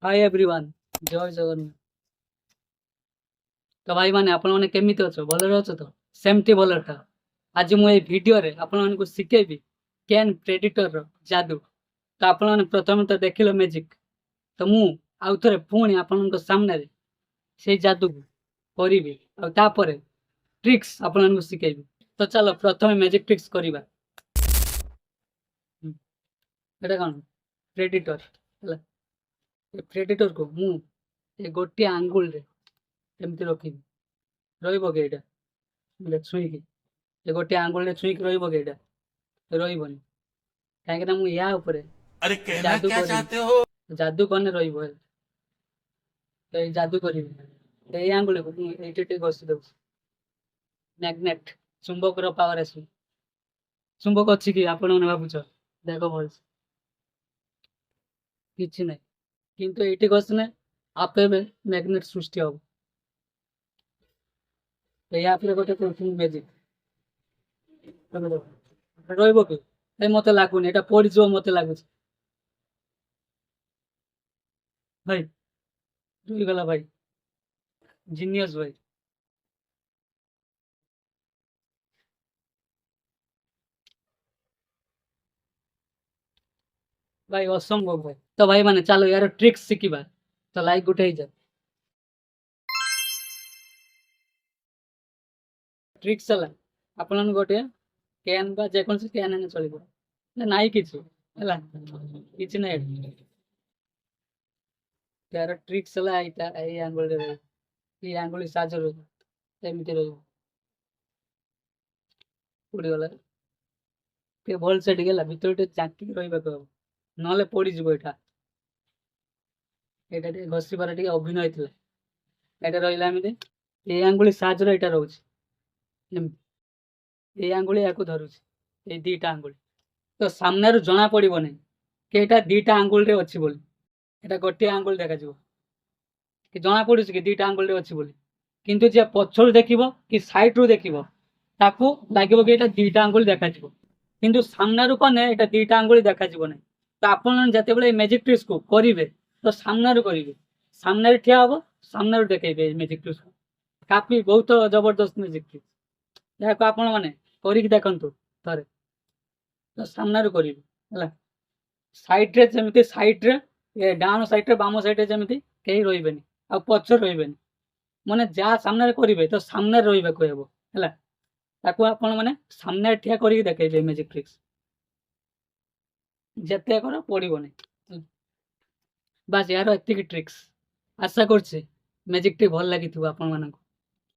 Hi everyone जय जगन्नाथ। तो भाई माने आपण माने केमिति अछ भले अछ तो सेमती भले था। आज मु ए वीडियो रे आपण मानकु सिखेबी कैन प्रेडिटर रो जादू। तो आपण माने प्रथम तो देखिलो मैजिक, तो मु आउ थरे पुणी आपनक सामने रे से जादू करिबी आ तापरे ट्रिक्स आपण मानकु सिखेबी। तो चलो प्रथम मैजिक ट्रिक्स करिबा। एटा कोन प्रेडिटर हला। ए प्रेडिटर को मु ए गोटे आंगुल रे एमती रखिबी रहिबो के एटा छुईकी ए गोटे आंगुल रे छुईकी रहिबो के एटा रहिबोनी काहे ना मु या ऊपर अरे कहना जादू क्या करी चाहते हो। जादू कने रहिबो तो ए जादू करिबी ए आंगुल को मु एटे टे घसी दउ मैग्नेट चुंबक रो पावर आसी चुंबक अछि कि आपण ने भाबुछ देखो भल किछि नै किंतु एटे घसने आपे मैग्नेट सृष्टि हो ए या फिर गोटे कोन मैजिक रहिबो कि ए मते लागुनी एटा पड़ी जो मते लागुछ भाई रही गला भाई जीनियस भाई भाई असंभव भाई। तो भाई माने चलो यार ट्रिक्स शिखिबा तो लाइक गुटे ही जा ट्रिक्स हला आपन गोटे कैन बा जे कोन से कैन ने चलिबो ना नाइ किछु हला किछु नै यार ट्रिक्स हला आइता ए आंगुल रे ई आंगुल साजर एमिति रहिबो उडी गला के भल से गेला भितर टे चाकी रहिबा को नले पड़ी जिवो एटा एटा टे घसी बार टे अभिनय थिला एटा रहिला एमिति ए आंगुल साजर एटा रहउछ ए आंगुल याको धरुछ ए दीटा आंगुल तो सामने रु जना पड़िबो नै कि एटा दीटा आंगुल रे अछि बोली एटा गोटे आंगुल देखा जिवो कि जना पड़ुछ कि दीटा आंगुल रे अछि बोली किंतु जे पछरु देखिबो कि साइड रु देखिबो ताकू लागिबो कि एटा दीटा आंगुल देखा जिवो किंतु सामने रु कने एटा दीटा आंगुल देखा जिवो नै। तो आपण जते बेले मैजिक ट्रिक्स को करिवे तो सामने रु करिवे सामने रे ठिया हबो सामने रु देखेबे मैजिक ट्रिक्स को काफी बहुत जबरदस्त मैजिक ट्रिक्स याको आपण माने करिक देखंतु थरे तो सामने रु करिवे हला साइड रे जेमिति साइड रे ए डाउन साइड रे बाम साइड रे जेमिति केही रहिबेनी आ पछर रहिबेनी माने जा सामने रे करिवे तो सामने रहिबे कहबो हला ताकू आपण माने सामने ठिया करिक देखेबे मैजिक ट्रिक्स जेते कर पड़िबो नै बस यार एतिक ट्रिक्स आशा करछि मैजिक टी भल लागिथिबो आपण मानक।